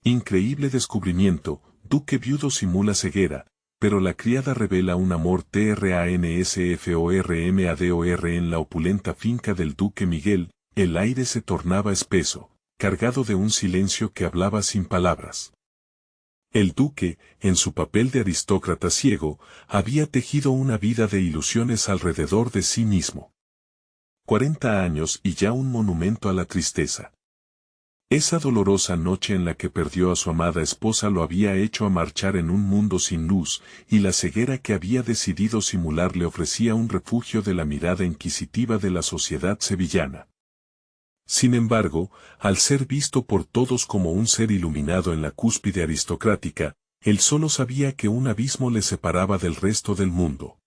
Increíble descubrimiento, duque viudo simula ceguera, pero la criada revela un amor transformador en la opulenta finca del duque Miguel. El aire se tornaba espeso, cargado de un silencio que hablaba sin palabras. El duque, en su papel de aristócrata ciego, había tejido una vida de ilusiones alrededor de sí mismo. 40 años y ya un monumento a la tristeza. Esa dolorosa noche en la que perdió a su amada esposa lo había hecho a marchar en un mundo sin luz, y la ceguera que había decidido simular le ofrecía un refugio de la mirada inquisitiva de la sociedad sevillana. Sin embargo, al ser visto por todos como un ser iluminado en la cúspide aristocrática, él solo sabía que un abismo le separaba del resto del mundo.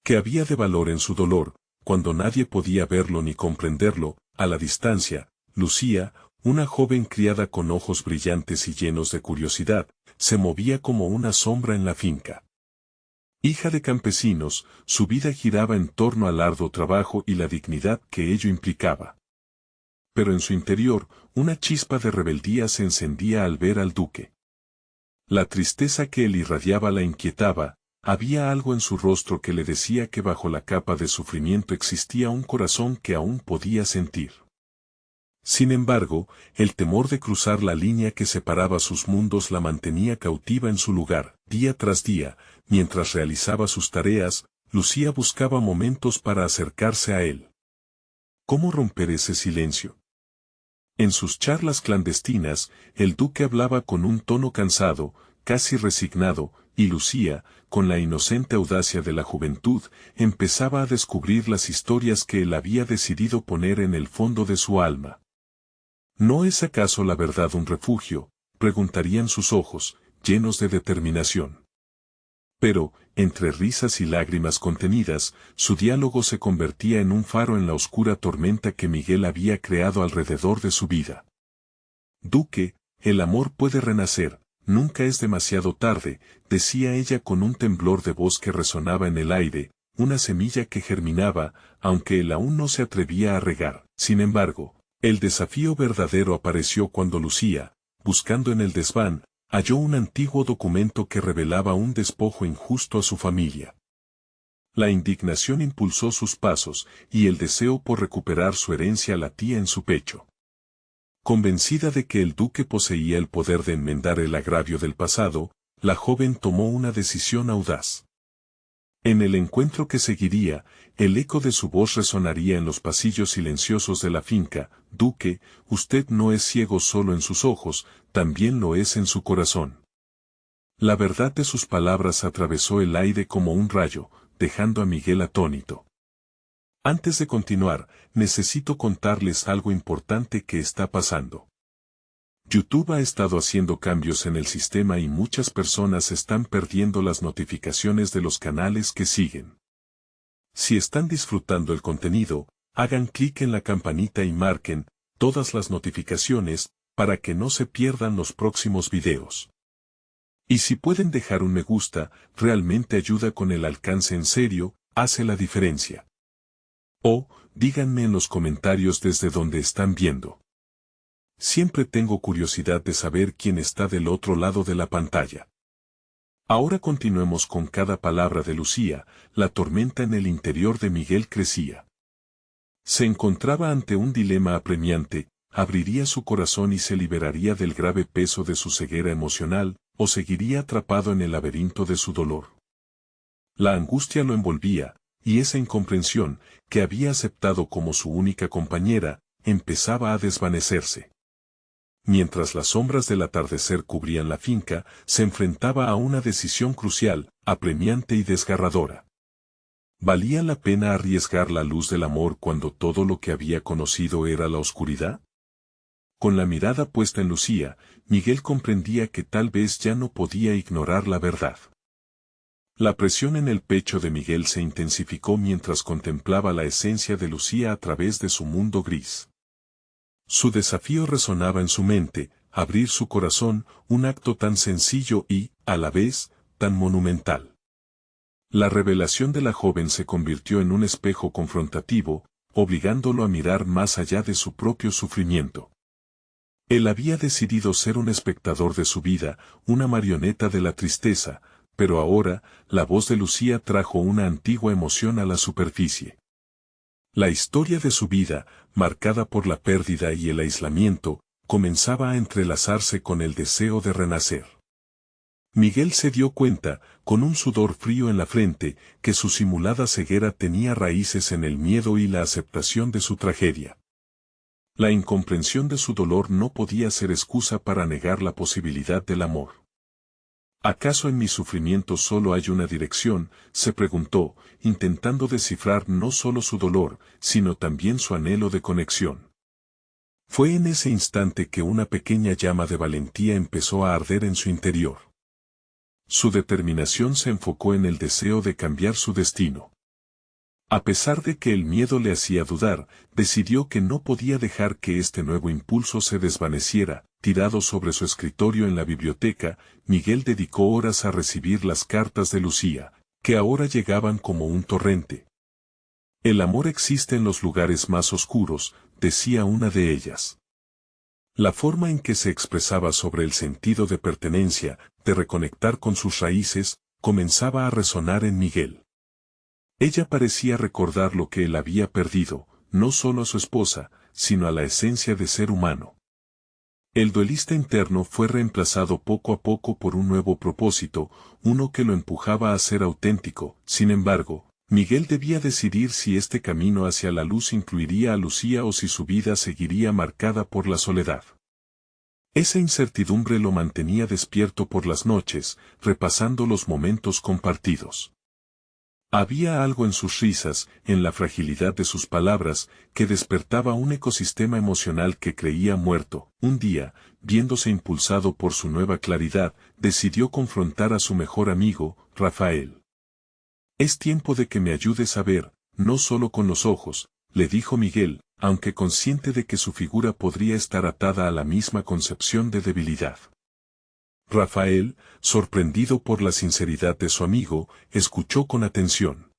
¿Qué había de valor en su dolor, cuando nadie podía verlo ni comprenderlo? A la distancia, Lucía, una joven criada con ojos brillantes y llenos de curiosidad, se movía como una sombra en la finca. Hija de campesinos, su vida giraba en torno al arduo trabajo y la dignidad que ello implicaba. Pero en su interior, una chispa de rebeldía se encendía al ver al duque. La tristeza que él irradiaba la inquietaba, había algo en su rostro que le decía que bajo la capa de sufrimiento existía un corazón que aún podía sentir. Sin embargo, el temor de cruzar la línea que separaba sus mundos la mantenía cautiva en su lugar. Día tras día, mientras realizaba sus tareas, Lucía buscaba momentos para acercarse a él. ¿Cómo romper ese silencio? En sus charlas clandestinas, el duque hablaba con un tono cansado, casi resignado, y Lucía, con la inocente audacia de la juventud, empezaba a descubrir las historias que él había decidido poner en el fondo de su alma. ¿No es acaso la verdad un refugio?, preguntarían sus ojos, llenos de determinación. Pero, entre risas y lágrimas contenidas, su diálogo se convertía en un faro en la oscura tormenta que Miguel había creado alrededor de su vida. Duque, el amor puede renacer, nunca es demasiado tarde, decía ella con un temblor de voz que resonaba en el aire, una semilla que germinaba, aunque él aún no se atrevía a regar. Sin embargo, el desafío verdadero apareció cuando Lucía, buscando en el desván, halló un antiguo documento que revelaba un despojo injusto a su familia. La indignación impulsó sus pasos, y el deseo por recuperar su herencia latía en su pecho. Convencida de que el duque poseía el poder de enmendar el agravio del pasado, la joven tomó una decisión audaz. En el encuentro que seguiría, el eco de su voz resonaría en los pasillos silenciosos de la finca: «Duque, usted no es ciego solo en sus ojos, también lo es en su corazón». La verdad de sus palabras atravesó el aire como un rayo, dejando a Miguel atónito. Antes de continuar, necesito contarles algo importante que está pasando. YouTube ha estado haciendo cambios en el sistema y muchas personas están perdiendo las notificaciones de los canales que siguen. Si están disfrutando el contenido, hagan clic en la campanita y marquen todas las notificaciones para que no se pierdan los próximos videos. Y si pueden dejar un me gusta, realmente ayuda con el alcance en serio, hace la diferencia. O, díganme en los comentarios desde donde están viendo. Siempre tengo curiosidad de saber quién está del otro lado de la pantalla. Ahora continuemos con cada palabra de Lucía. La tormenta en el interior de Miguel crecía. Se encontraba ante un dilema apremiante: abriría su corazón y se liberaría del grave peso de su ceguera emocional, o seguiría atrapado en el laberinto de su dolor. La angustia lo envolvía, y esa incomprensión, que había aceptado como su única compañera, empezaba a desvanecerse. Mientras las sombras del atardecer cubrían la finca, se enfrentaba a una decisión crucial, apremiante y desgarradora. ¿Valía la pena arriesgar la luz del amor cuando todo lo que había conocido era la oscuridad? Con la mirada puesta en Lucía, Miguel comprendía que tal vez ya no podía ignorar la verdad. La presión en el pecho de Miguel se intensificó mientras contemplaba la esencia de Lucía a través de su mundo gris. Su desafío resonaba en su mente: abrir su corazón, un acto tan sencillo y, a la vez, tan monumental. La revelación de la joven se convirtió en un espejo confrontativo, obligándolo a mirar más allá de su propio sufrimiento. Él había decidido ser un espectador de su vida, una marioneta de la tristeza, pero ahora, la voz de Lucía trajo una antigua emoción a la superficie. La historia de su vida, marcada por la pérdida y el aislamiento, comenzaba a entrelazarse con el deseo de renacer. Miguel se dio cuenta, con un sudor frío en la frente, que su simulada ceguera tenía raíces en el miedo y la aceptación de su tragedia. La incomprensión de su dolor no podía ser excusa para negar la posibilidad del amor. ¿Acaso en mi sufrimiento solo hay una dirección?, se preguntó, intentando descifrar no solo su dolor, sino también su anhelo de conexión. Fue en ese instante que una pequeña llama de valentía empezó a arder en su interior. Su determinación se enfocó en el deseo de cambiar su destino. A pesar de que el miedo le hacía dudar, decidió que no podía dejar que este nuevo impulso se desvaneciera. Tirado sobre su escritorio en la biblioteca, Miguel dedicó horas a recibir las cartas de Lucía, que ahora llegaban como un torrente. El amor existe en los lugares más oscuros, decía una de ellas. La forma en que se expresaba sobre el sentido de pertenencia, de reconectar con sus raíces, comenzaba a resonar en Miguel. Ella parecía recordar lo que él había perdido, no solo a su esposa, sino a la esencia de ser humano. El duelista interno fue reemplazado poco a poco por un nuevo propósito, uno que lo empujaba a ser auténtico. Sin embargo, Miguel debía decidir si este camino hacia la luz incluiría a Lucía o si su vida seguiría marcada por la soledad. Esa incertidumbre lo mantenía despierto por las noches, repasando los momentos compartidos. Había algo en sus risas, en la fragilidad de sus palabras, que despertaba un ecosistema emocional que creía muerto. Un día, viéndose impulsado por su nueva claridad, decidió confrontar a su mejor amigo, Rafael. «Es tiempo de que me ayudes a ver, no solo con los ojos», le dijo Miguel, aunque consciente de que su figura podría estar atada a la misma concepción de debilidad. Rafael, sorprendido por la sinceridad de su amigo, escuchó con atención.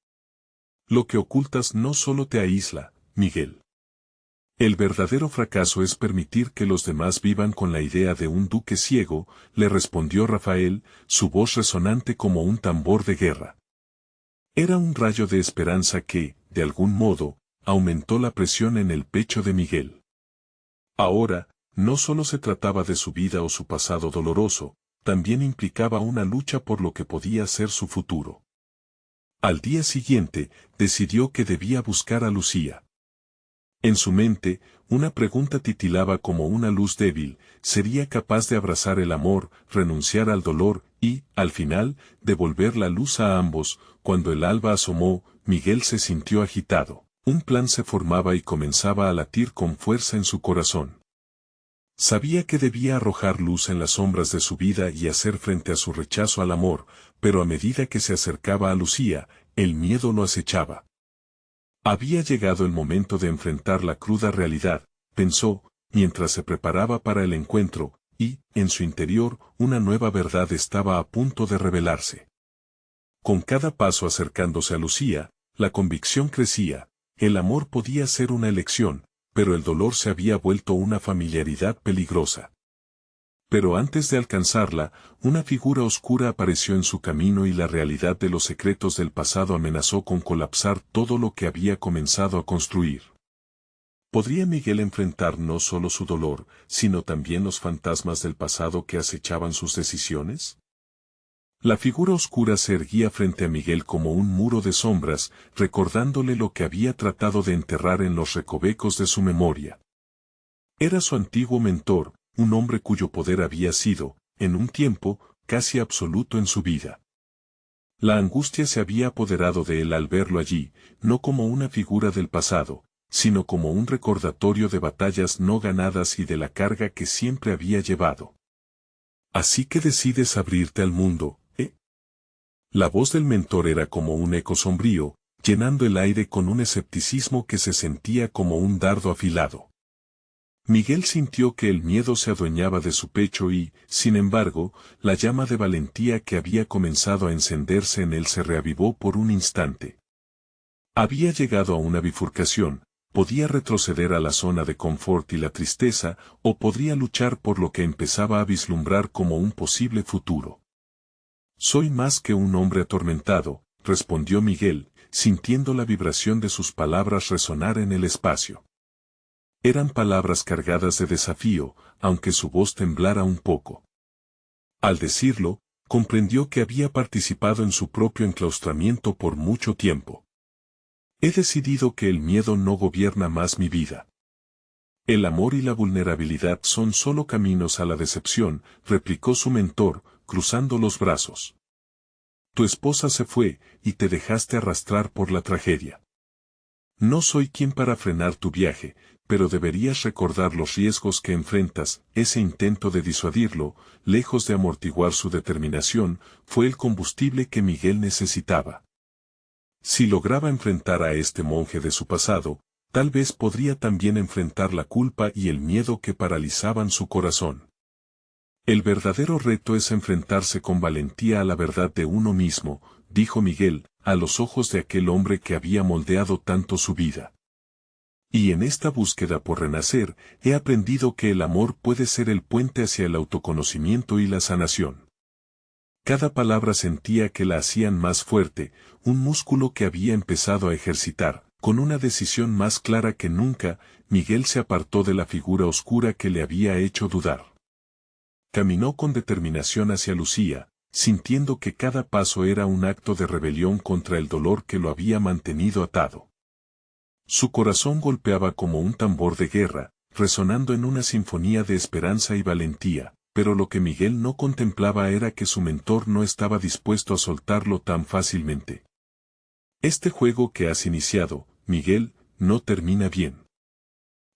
«Lo que ocultas no solo te aísla, Miguel. El verdadero fracaso es permitir que los demás vivan con la idea de un duque ciego», le respondió Rafael, su voz resonante como un tambor de guerra. Era un rayo de esperanza que, de algún modo, aumentó la presión en el pecho de Miguel. Ahora, no solo se trataba de su vida o su pasado doloroso, también implicaba una lucha por lo que podía ser su futuro. Al día siguiente, decidió que debía buscar a Lucía. En su mente, una pregunta titilaba como una luz débil: ¿sería capaz de abrazar el amor, renunciar al dolor y, al final, devolver la luz a ambos? Cuando el alba asomó, Miguel se sintió agitado. Un plan se formaba y comenzaba a latir con fuerza en su corazón. Sabía que debía arrojar luz en las sombras de su vida y hacer frente a su rechazo al amor, pero a medida que se acercaba a Lucía, el miedo lo acechaba. Había llegado el momento de enfrentar la cruda realidad, pensó, mientras se preparaba para el encuentro, y, en su interior, una nueva verdad estaba a punto de revelarse. Con cada paso acercándose a Lucía, la convicción crecía: el amor podía ser una elección, pero el dolor se había vuelto una familiaridad peligrosa. Pero antes de alcanzarla, una figura oscura apareció en su camino y la realidad de los secretos del pasado amenazó con colapsar todo lo que había comenzado a construir. ¿Podría Miguel enfrentar no solo su dolor, sino también los fantasmas del pasado que acechaban sus decisiones? La figura oscura se erguía frente a Miguel como un muro de sombras, recordándole lo que había tratado de enterrar en los recovecos de su memoria. Era su antiguo mentor, un hombre cuyo poder había sido, en un tiempo, casi absoluto en su vida. La angustia se había apoderado de él al verlo allí, no como una figura del pasado, sino como un recordatorio de batallas no ganadas y de la carga que siempre había llevado. «Así que decides abrirte al mundo, ¿eh?». La voz del mentor era como un eco sombrío, llenando el aire con un escepticismo que se sentía como un dardo afilado. Miguel sintió que el miedo se adueñaba de su pecho y, sin embargo, la llama de valentía que había comenzado a encenderse en él se reavivó por un instante. Había llegado a una bifurcación, podía retroceder a la zona de confort y la tristeza, o podría luchar por lo que empezaba a vislumbrar como un posible futuro. Soy más que un hombre atormentado, respondió Miguel, sintiendo la vibración de sus palabras resonar en el espacio. Eran palabras cargadas de desafío, aunque su voz temblara un poco. Al decirlo, comprendió que había participado en su propio enclaustramiento por mucho tiempo. He decidido que el miedo no gobierna más mi vida. El amor y la vulnerabilidad son solo caminos a la decepción, replicó su mentor, cruzando los brazos. Tu esposa se fue, y te dejaste arrastrar por la tragedia. No soy quien para frenar tu viaje, pero deberías recordar los riesgos que enfrentas. Ese intento de disuadirlo, lejos de amortiguar su determinación, fue el combustible que Miguel necesitaba. Si lograba enfrentar a este monje de su pasado, tal vez podría también enfrentar la culpa y el miedo que paralizaban su corazón. El verdadero reto es enfrentarse con valentía a la verdad de uno mismo, dijo Miguel, a los ojos de aquel hombre que había moldeado tanto su vida. Y en esta búsqueda por renacer, he aprendido que el amor puede ser el puente hacia el autoconocimiento y la sanación. Cada palabra sentía que la hacían más fuerte, un músculo que había empezado a ejercitar. Con una decisión más clara que nunca, Miguel se apartó de la figura oscura que le había hecho dudar. Caminó con determinación hacia Lucía, sintiendo que cada paso era un acto de rebelión contra el dolor que lo había mantenido atado. Su corazón golpeaba como un tambor de guerra, resonando en una sinfonía de esperanza y valentía, pero lo que Miguel no contemplaba era que su mentor no estaba dispuesto a soltarlo tan fácilmente. Este juego que has iniciado, Miguel, no termina bien.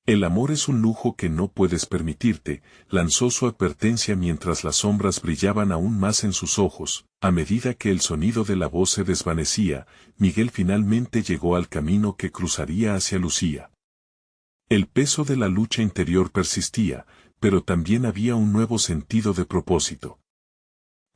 El amor es un lujo que no puedes permitirte, lanzó su advertencia mientras las sombras brillaban aún más en sus ojos. A medida que el sonido de la voz se desvanecía, Miguel finalmente llegó al camino que cruzaría hacia Lucía. El peso de la lucha interior persistía, pero también había un nuevo sentido de propósito.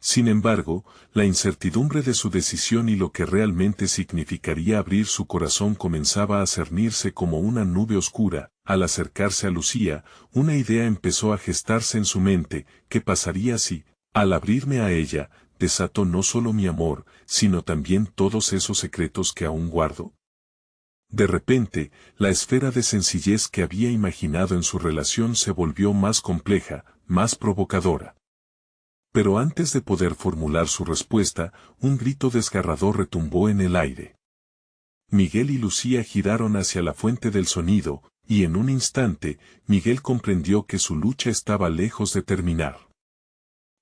Sin embargo, la incertidumbre de su decisión y lo que realmente significaría abrir su corazón comenzaba a cernirse como una nube oscura. Al acercarse a Lucía, una idea empezó a gestarse en su mente. ¿Qué pasaría si, al abrirme a ella, desato no solo mi amor, sino también todos esos secretos que aún guardo? De repente, la esfera de sencillez que había imaginado en su relación se volvió más compleja, más provocadora. Pero antes de poder formular su respuesta, un grito desgarrador retumbó en el aire. Miguel y Lucía giraron hacia la fuente del sonido, y en un instante, Miguel comprendió que su lucha estaba lejos de terminar.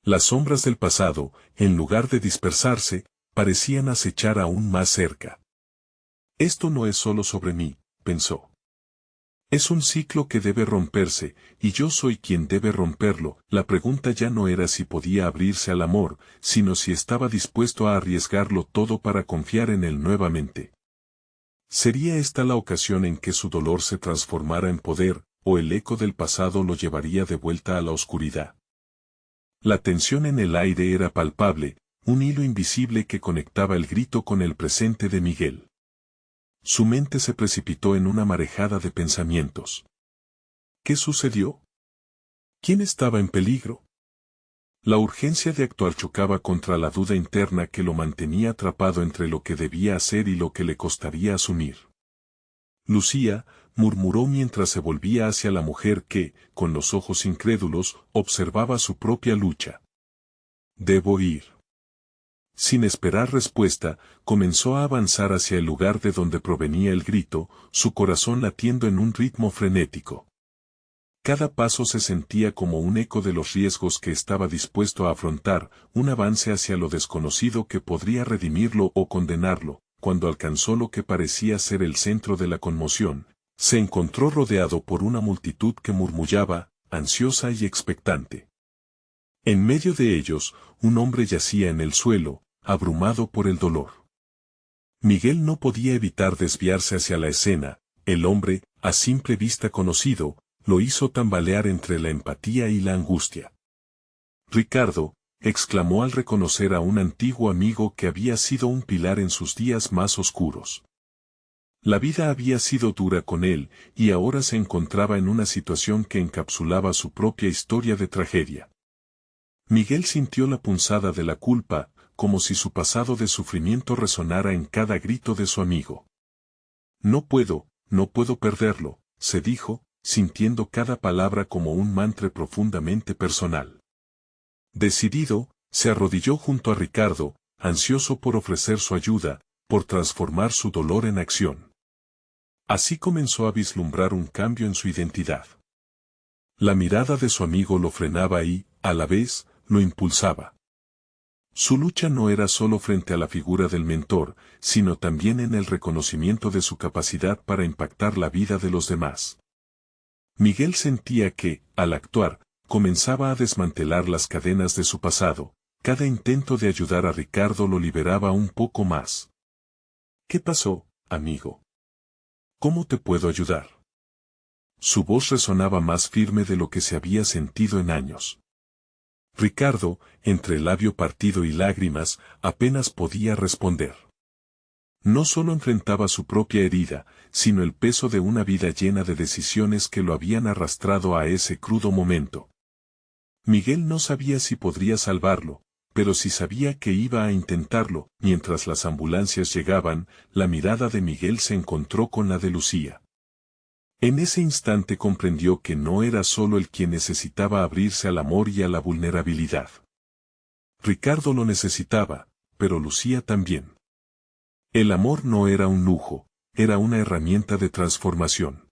Las sombras del pasado, en lugar de dispersarse, parecían acechar aún más cerca. Esto no es solo sobre mí, pensó. Es un ciclo que debe romperse, y yo soy quien debe romperlo. La pregunta ya no era si podía abrirse al amor, sino si estaba dispuesto a arriesgarlo todo para confiar en él nuevamente. ¿Sería esta la ocasión en que su dolor se transformara en poder, o el eco del pasado lo llevaría de vuelta a la oscuridad? La tensión en el aire era palpable, un hilo invisible que conectaba el grito con el presente de Miguel. Su mente se precipitó en una marejada de pensamientos. ¿Qué sucedió? ¿Quién estaba en peligro? La urgencia de actuar chocaba contra la duda interna que lo mantenía atrapado entre lo que debía hacer y lo que le costaría asumir. Lucía, murmuró mientras se volvía hacia la mujer que, con los ojos incrédulos, observaba su propia lucha. Debo ir. Sin esperar respuesta, comenzó a avanzar hacia el lugar de donde provenía el grito, su corazón latiendo en un ritmo frenético. Cada paso se sentía como un eco de los riesgos que estaba dispuesto a afrontar, un avance hacia lo desconocido que podría redimirlo o condenarlo. Cuando alcanzó lo que parecía ser el centro de la conmoción, se encontró rodeado por una multitud que murmullaba, ansiosa y expectante. En medio de ellos, un hombre yacía en el suelo, abrumado por el dolor. Miguel no podía evitar desviarse hacia la escena. El hombre, a simple vista conocido, lo hizo tambalear entre la empatía y la angustia. Ricardo, exclamó al reconocer a un antiguo amigo que había sido un pilar en sus días más oscuros. La vida había sido dura con él, y ahora se encontraba en una situación que encapsulaba su propia historia de tragedia. Miguel sintió la punzada de la culpa, como si su pasado de sufrimiento resonara en cada grito de su amigo. No puedo perderlo, se dijo, sintiendo cada palabra como un mantra profundamente personal. Decidido, se arrodilló junto a Ricardo, ansioso por ofrecer su ayuda, por transformar su dolor en acción. Así comenzó a vislumbrar un cambio en su identidad. La mirada de su amigo lo frenaba y, a la vez, lo impulsaba. Su lucha no era solo frente a la figura del mentor, sino también en el reconocimiento de su capacidad para impactar la vida de los demás. Miguel sentía que, al actuar, comenzaba a desmantelar las cadenas de su pasado. Cada intento de ayudar a Ricardo lo liberaba un poco más. ¿Qué pasó, amigo? ¿Cómo te puedo ayudar? Su voz resonaba más firme de lo que se había sentido en años. Ricardo, entre labio partido y lágrimas, apenas podía responder. No solo enfrentaba su propia herida, sino el peso de una vida llena de decisiones que lo habían arrastrado a ese crudo momento. Miguel no sabía si podría salvarlo, pero sí sabía que iba a intentarlo. Mientras las ambulancias llegaban, la mirada de Miguel se encontró con la de Lucía. En ese instante comprendió que no era solo el quien necesitaba abrirse al amor y a la vulnerabilidad. Ricardo lo necesitaba, pero Lucía también. El amor no era un lujo, era una herramienta de transformación.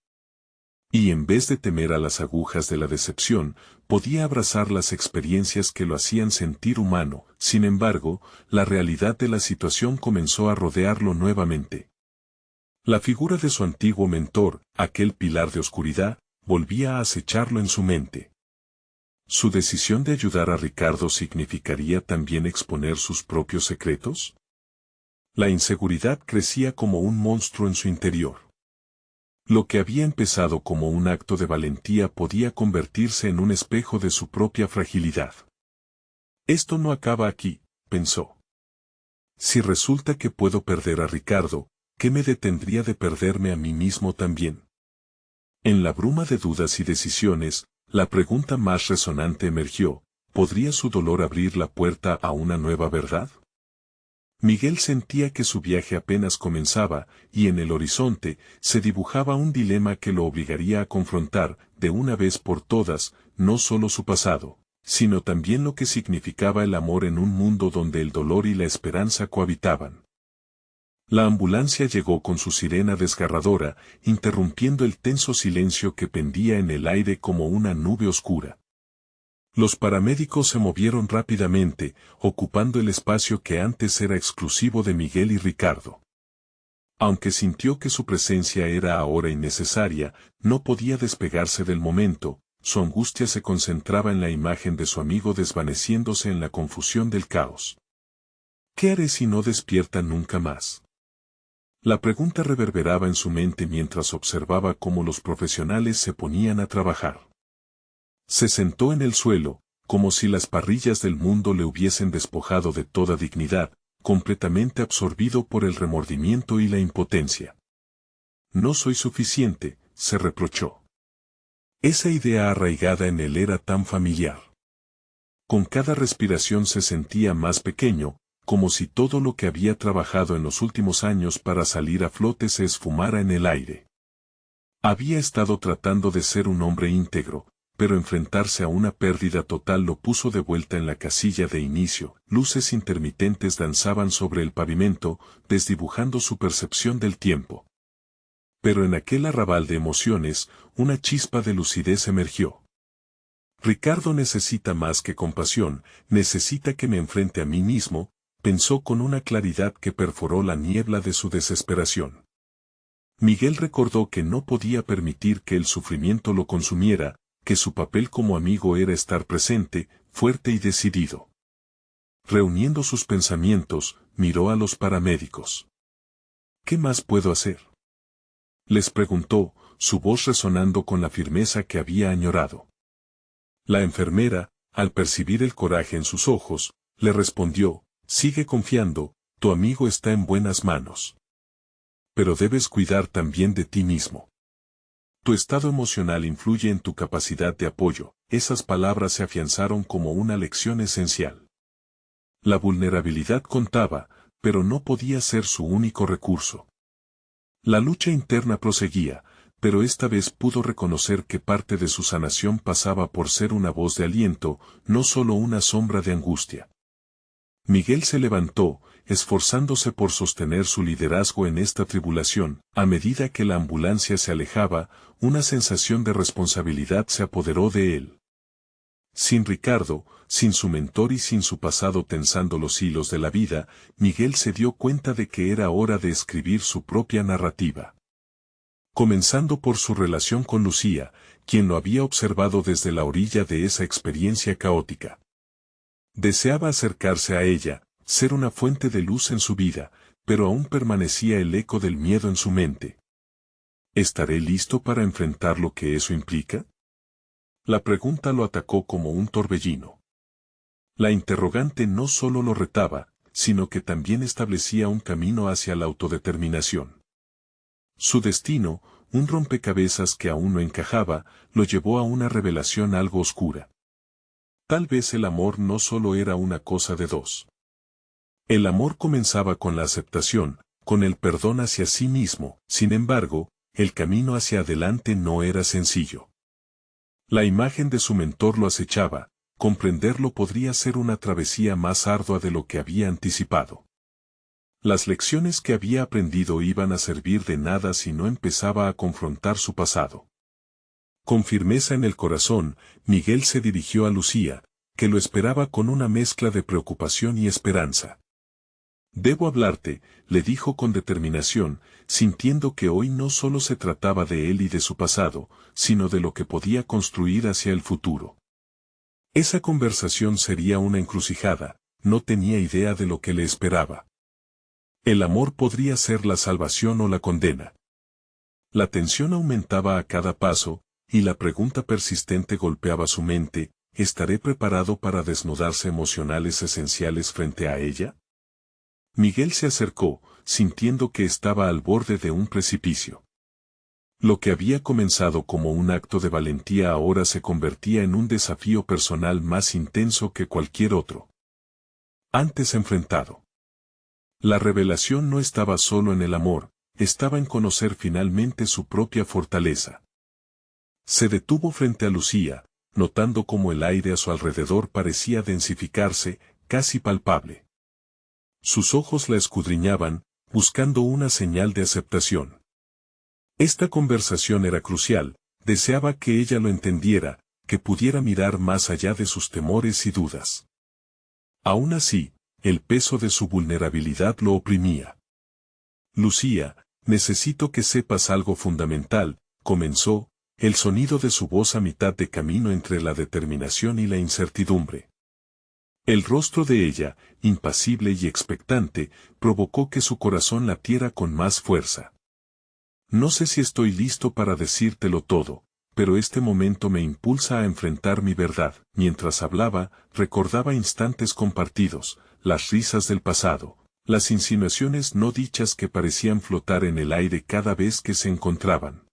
Y en vez de temer a las agujas de la decepción, podía abrazar las experiencias que lo hacían sentir humano. Sin embargo, la realidad de la situación comenzó a rodearlo nuevamente. La figura de su antiguo mentor, aquel pilar de oscuridad, volvía a acecharlo en su mente. ¿Su decisión de ayudar a Ricardo significaría también exponer sus propios secretos? La inseguridad crecía como un monstruo en su interior. Lo que había empezado como un acto de valentía podía convertirse en un espejo de su propia fragilidad. Esto no acaba aquí, pensó. Si resulta que puedo perder a Ricardo, ¿qué me detendría de perderme a mí mismo también? En la bruma de dudas y decisiones, la pregunta más resonante emergió: ¿podría su dolor abrir la puerta a una nueva verdad? Miguel sentía que su viaje apenas comenzaba, y en el horizonte se dibujaba un dilema que lo obligaría a confrontar, de una vez por todas, no solo su pasado, sino también lo que significaba el amor en un mundo donde el dolor y la esperanza cohabitaban. La ambulancia llegó con su sirena desgarradora, interrumpiendo el tenso silencio que pendía en el aire como una nube oscura. Los paramédicos se movieron rápidamente, ocupando el espacio que antes era exclusivo de Miguel y Ricardo. Aunque sintió que su presencia era ahora innecesaria, no podía despegarse del momento. Su angustia se concentraba en la imagen de su amigo desvaneciéndose en la confusión del caos. ¿Qué haré si no despierta nunca más? La pregunta reverberaba en su mente mientras observaba cómo los profesionales se ponían a trabajar. Se sentó en el suelo, como si las parrillas del mundo le hubiesen despojado de toda dignidad, completamente absorbido por el remordimiento y la impotencia. No soy suficiente, se reprochó. Esa idea arraigada en él era tan familiar. Con cada respiración se sentía más pequeño, como si todo lo que había trabajado en los últimos años para salir a flote se esfumara en el aire. Había estado tratando de ser un hombre íntegro, pero enfrentarse a una pérdida total lo puso de vuelta en la casilla de inicio. Luces intermitentes danzaban sobre el pavimento, desdibujando su percepción del tiempo. Pero en aquel arrabal de emociones, una chispa de lucidez emergió. Ricardo necesita más que compasión, necesita que me enfrente a mí mismo, pensó con una claridad que perforó la niebla de su desesperación. Miguel recordó que no podía permitir que el sufrimiento lo consumiera, que su papel como amigo era estar presente, fuerte y decidido. Reuniendo sus pensamientos, miró a los paramédicos. ¿Qué más puedo hacer?, les preguntó, su voz resonando con la firmeza que había añorado. La enfermera, al percibir el coraje en sus ojos, le respondió: sigue confiando, tu amigo está en buenas manos. pero debes cuidar también de ti mismo. Tu estado emocional influye en tu capacidad de apoyo. Esas palabras se afianzaron como una lección esencial. La vulnerabilidad contaba, pero no podía ser su único recurso. La lucha interna proseguía, pero esta vez pudo reconocer que parte de su sanación pasaba por ser una voz de aliento, no solo una sombra de angustia. Miguel se levantó, esforzándose por sostener su liderazgo en esta tribulación. A medida que la ambulancia se alejaba, una sensación de responsabilidad se apoderó de él. Sin Ricardo, sin su mentor y sin su pasado tensando los hilos de la vida, Miguel se dio cuenta de que era hora de escribir su propia narrativa. Comenzando por su relación con Lucía, quien lo había observado desde la orilla de esa experiencia caótica. Deseaba acercarse a ella, ser una fuente de luz en su vida, pero aún permanecía el eco del miedo en su mente. ¿Estaré listo para enfrentar lo que eso implica? La pregunta lo atacó como un torbellino. La interrogante no solo lo retaba, sino que también establecía un camino hacia la autodeterminación. Su destino, un rompecabezas que aún no encajaba, lo llevó a una revelación algo oscura. Tal vez el amor no solo era una cosa de dos. El amor comenzaba con la aceptación, con el perdón hacia sí mismo. Sin embargo, el camino hacia adelante no era sencillo. La imagen de su mentor lo acechaba, comprenderlo podría ser una travesía más ardua de lo que había anticipado. Las lecciones que había aprendido iban a servir de nada si no empezaba a confrontar su pasado. Con firmeza en el corazón, Miguel se dirigió a Lucía, que lo esperaba con una mezcla de preocupación y esperanza. «Debo hablarte», le dijo con determinación, sintiendo que hoy no solo se trataba de él y de su pasado, sino de lo que podía construir hacia el futuro. Esa conversación sería una encrucijada, no tenía idea de lo que le esperaba. El amor podría ser la salvación o la condena. La tensión aumentaba a cada paso, y la pregunta persistente golpeaba su mente: ¿estaré preparado para desnudarse emocionales esenciales frente a ella? Miguel se acercó, sintiendo que estaba al borde de un precipicio. Lo que había comenzado como un acto de valentía ahora se convertía en un desafío personal más intenso que cualquier otro antes enfrentado. La revelación no estaba solo en el amor, estaba en conocer finalmente su propia fortaleza. Se detuvo frente a Lucía, notando cómo el aire a su alrededor parecía densificarse, casi palpable. Sus ojos la escudriñaban, buscando una señal de aceptación. Esta conversación era crucial, deseaba que ella lo entendiera, que pudiera mirar más allá de sus temores y dudas. Aún así, el peso de su vulnerabilidad lo oprimía. «Lucía, necesito que sepas algo fundamental», comenzó, el sonido de su voz a mitad de camino entre la determinación y la incertidumbre. El rostro de ella, impasible y expectante, provocó que su corazón latiera con más fuerza. «No sé si estoy listo para decírtelo todo, pero este momento me impulsa a enfrentar mi verdad». Mientras hablaba, recordaba instantes compartidos, las risas del pasado, las insinuaciones no dichas que parecían flotar en el aire cada vez que se encontraban.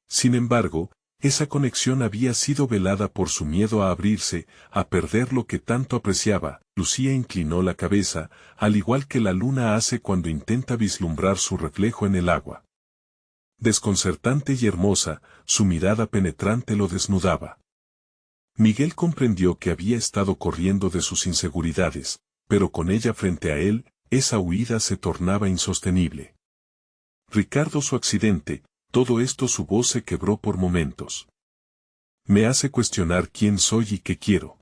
Sin embargo, esa conexión había sido velada por su miedo a abrirse, a perder lo que tanto apreciaba. Lucía inclinó la cabeza, al igual que la luna hace cuando intenta vislumbrar su reflejo en el agua. Desconcertante y hermosa, su mirada penetrante lo desnudaba. Miguel comprendió que había estado corriendo de sus inseguridades, pero con ella frente a él, esa huida se tornaba insostenible. Ricardo, su accidente, todo esto, su voz se quebró por momentos. Me hace cuestionar quién soy y qué quiero.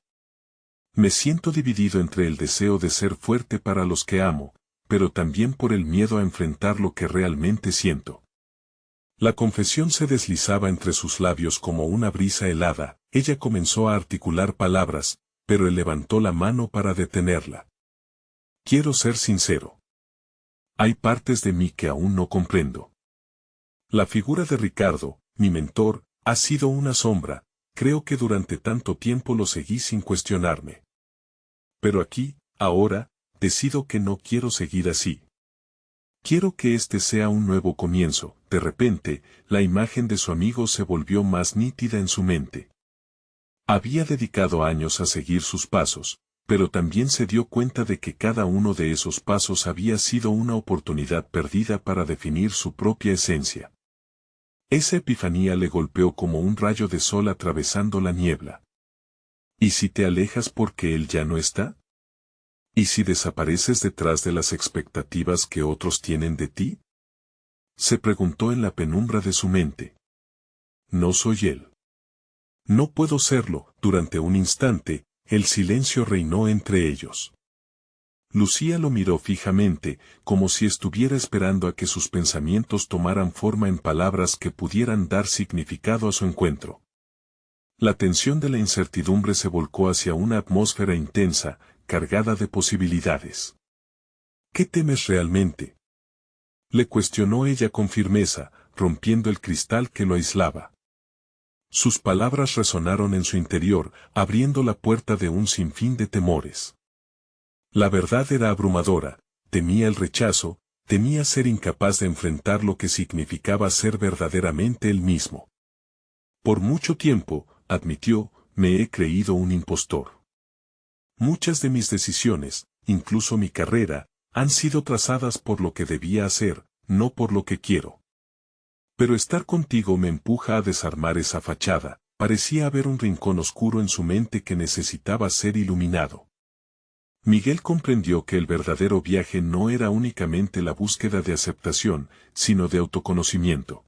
Me siento dividido entre el deseo de ser fuerte para los que amo, pero también por el miedo a enfrentar lo que realmente siento. La confesión se deslizaba entre sus labios como una brisa helada. Ella comenzó a articular palabras, pero él levantó la mano para detenerla. Quiero ser sincero. Hay partes de mí que aún no comprendo. La figura de Ricardo, mi mentor, ha sido una sombra. Creo que durante tanto tiempo lo seguí sin cuestionarme. Pero aquí, ahora, decido que no quiero seguir así. Quiero que este sea un nuevo comienzo. De repente, la imagen de su amigo se volvió más nítida en su mente. Había dedicado años a seguir sus pasos, pero también se dio cuenta de que cada uno de esos pasos había sido una oportunidad perdida para definir su propia esencia. Esa epifanía le golpeó como un rayo de sol atravesando la niebla. ¿Y si te alejas porque él ya no está? ¿Y si desapareces detrás de las expectativas que otros tienen de ti? Se preguntó en la penumbra de su mente. No soy él. No puedo serlo. Durante un instante, el silencio reinó entre ellos. Lucía lo miró fijamente, como si estuviera esperando a que sus pensamientos tomaran forma en palabras que pudieran dar significado a su encuentro. La tensión de la incertidumbre se volcó hacia una atmósfera intensa, cargada de posibilidades. ¿Qué temes realmente? Le cuestionó ella con firmeza, rompiendo el cristal que lo aislaba. Sus palabras resonaron en su interior, abriendo la puerta de un sinfín de temores. La verdad era abrumadora, temía el rechazo, temía ser incapaz de enfrentar lo que significaba ser verdaderamente él mismo. Por mucho tiempo, admitió, me he creído un impostor. Muchas de mis decisiones, incluso mi carrera, han sido trazadas por lo que debía hacer, no por lo que quiero. Pero estar contigo me empuja a desarmar esa fachada. Parecía haber un rincón oscuro en su mente que necesitaba ser iluminado. Miguel comprendió que el verdadero viaje no era únicamente la búsqueda de aceptación, sino de autoconocimiento.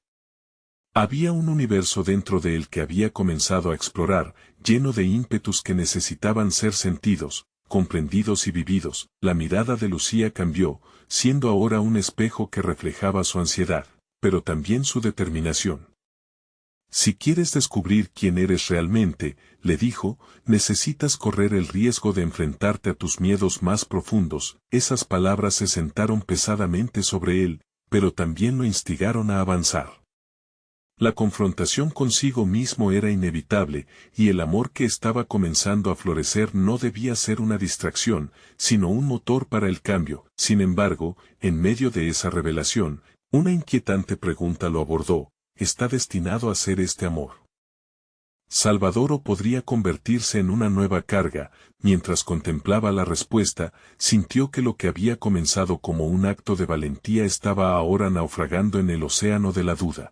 Había un universo dentro de él que había comenzado a explorar, lleno de ímpetus que necesitaban ser sentidos, comprendidos y vividos. La mirada de Lucía cambió, siendo ahora un espejo que reflejaba su ansiedad, pero también su determinación. Si quieres descubrir quién eres realmente, le dijo, necesitas correr el riesgo de enfrentarte a tus miedos más profundos. Esas palabras se sentaron pesadamente sobre él, pero también lo instigaron a avanzar. La confrontación consigo mismo era inevitable, y el amor que estaba comenzando a florecer no debía ser una distracción, sino un motor para el cambio. Sin embargo, en medio de esa revelación, una inquietante pregunta lo abordó. ¿Está destinado a ser este amor salvador o podría convertirse en una nueva carga? Mientras contemplaba la respuesta, sintió que lo que había comenzado como un acto de valentía estaba ahora naufragando en el océano de la duda.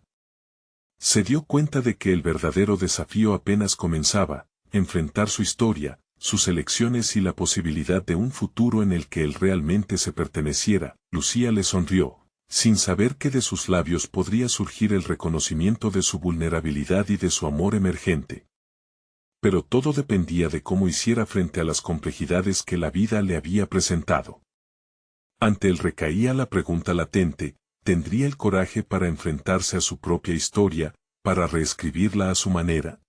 Se dio cuenta de que el verdadero desafío apenas comenzaba, enfrentar su historia, sus elecciones y la posibilidad de un futuro en el que él realmente se perteneciera. Lucía le sonrió, sin saber que de sus labios podría surgir el reconocimiento de su vulnerabilidad y de su amor emergente. Pero todo dependía de cómo hiciera frente a las complejidades que la vida le había presentado. Ante él recaía la pregunta latente, ¿tendría el coraje para enfrentarse a su propia historia, para reescribirla a su manera?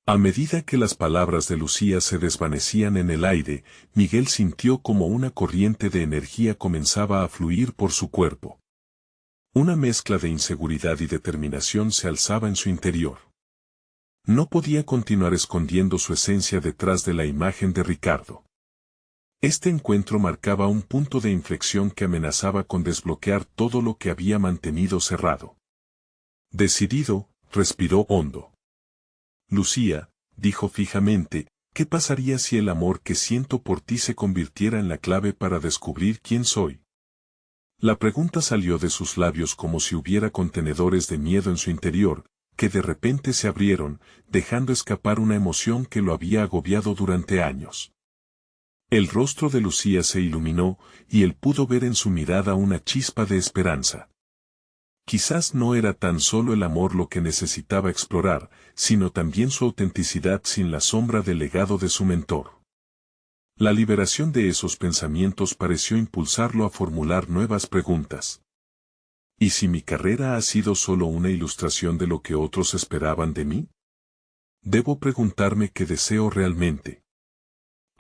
A medida que las palabras de Lucía se desvanecían en el aire, Miguel sintió como una corriente de energía comenzaba a fluir por su cuerpo. Una mezcla de inseguridad y determinación se alzaba en su interior. No podía continuar escondiendo su esencia detrás de la imagen de Ricardo. Este encuentro marcaba un punto de inflexión que amenazaba con desbloquear todo lo que había mantenido cerrado. Decidido, respiró hondo. Lucía, dijo fijamente, ¿qué pasaría si el amor que siento por ti se convirtiera en la clave para descubrir quién soy? La pregunta salió de sus labios como si hubiera contenedores de miedo en su interior, que de repente se abrieron, dejando escapar una emoción que lo había agobiado durante años. El rostro de Lucía se iluminó, y él pudo ver en su mirada una chispa de esperanza. Quizás no era tan solo el amor lo que necesitaba explorar, sino también su autenticidad sin la sombra del legado de su mentor. La liberación de esos pensamientos pareció impulsarlo a formular nuevas preguntas. ¿Y si mi carrera ha sido solo una ilustración de lo que otros esperaban de mí? Debo preguntarme qué deseo realmente.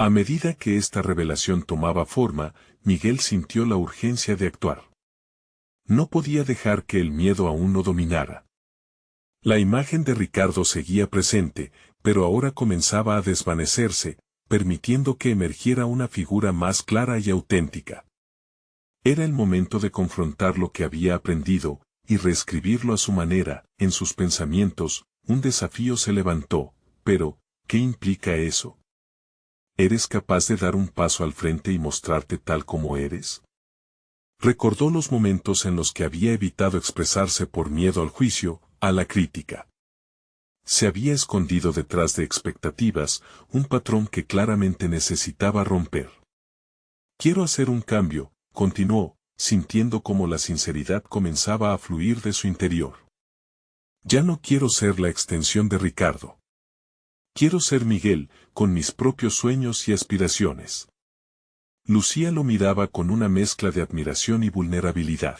A medida que esta revelación tomaba forma, Miguel sintió la urgencia de actuar. No podía dejar que el miedo aún lo dominara. La imagen de Ricardo seguía presente, pero ahora comenzaba a desvanecerse, permitiendo que emergiera una figura más clara y auténtica. Era el momento de confrontar lo que había aprendido, y reescribirlo a su manera. En sus pensamientos, un desafío se levantó. Pero, ¿qué implica eso? ¿Eres capaz de dar un paso al frente y mostrarte tal como eres? Recordó los momentos en los que había evitado expresarse por miedo al juicio, a la crítica. Se había escondido detrás de expectativas, un patrón que claramente necesitaba romper. Quiero hacer un cambio, continuó, sintiendo cómo la sinceridad comenzaba a fluir de su interior. Ya no quiero ser la extensión de Ricardo. Quiero ser Miguel, con mis propios sueños y aspiraciones. Lucía lo miraba con una mezcla de admiración y vulnerabilidad.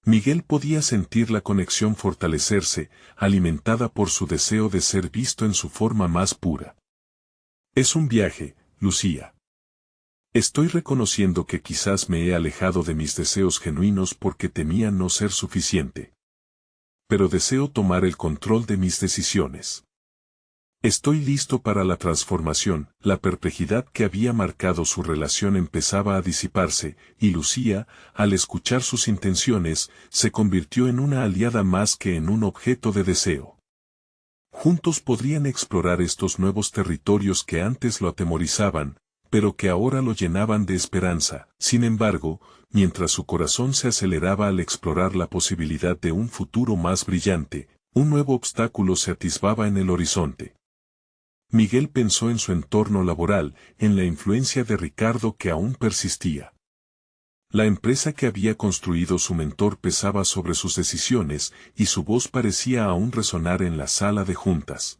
Miguel podía sentir la conexión fortalecerse, alimentada por su deseo de ser visto en su forma más pura. Es un viaje, Lucía. Estoy reconociendo que quizás me he alejado de mis deseos genuinos porque temía no ser suficiente. Pero deseo tomar el control de mis decisiones. Estoy listo para la transformación. La perplejidad que había marcado su relación empezaba a disiparse, y Lucía, al escuchar sus intenciones, se convirtió en una aliada más que en un objeto de deseo. Juntos podrían explorar estos nuevos territorios que antes lo atemorizaban, pero que ahora lo llenaban de esperanza. Sin embargo, mientras su corazón se aceleraba al explorar la posibilidad de un futuro más brillante, un nuevo obstáculo se atisbaba en el horizonte. Miguel pensó en su entorno laboral, en la influencia de Ricardo que aún persistía. La empresa que había construido su mentor pesaba sobre sus decisiones, y su voz parecía aún resonar en la sala de juntas.